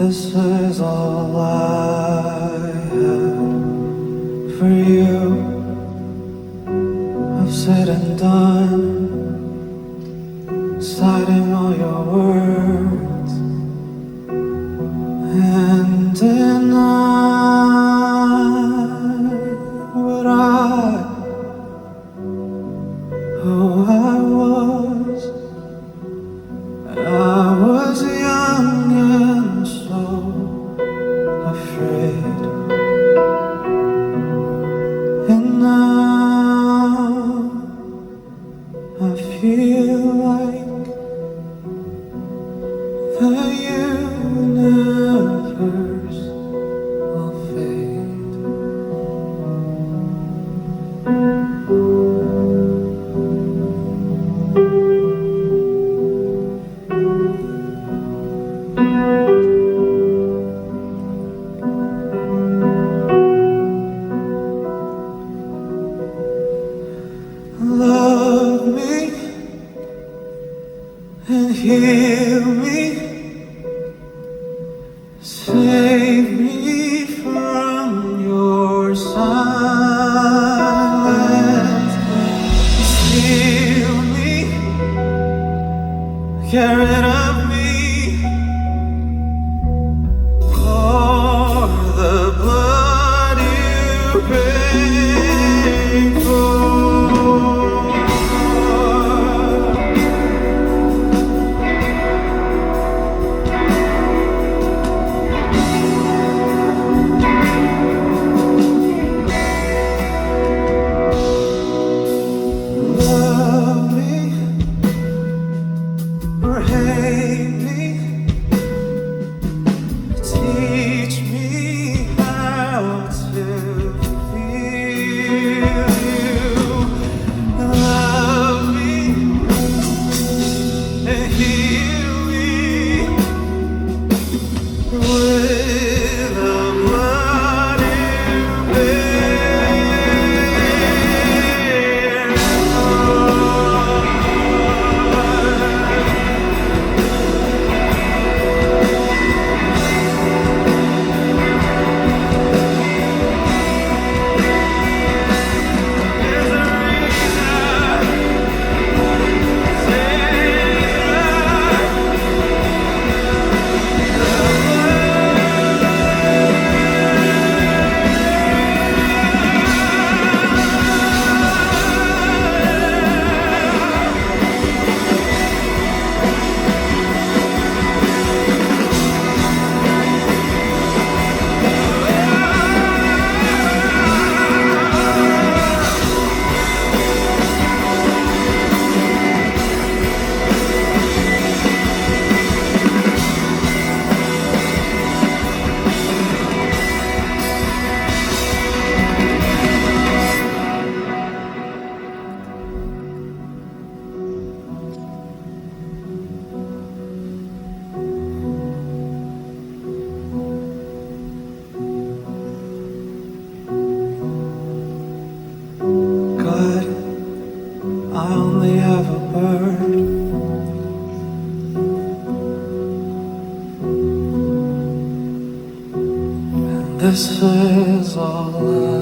This is all I have for you. I've said and done, citing all your words and denied what who I was. I was young and so afraid, and now I feel like the universe will fade. Love me and heal me, save me from your silence, heal me, get rid of me, for the blood you paid for. Or hate me, teach me how to feel you. Love me and heal me with the blood you paid for. I only have a bird, and this is all I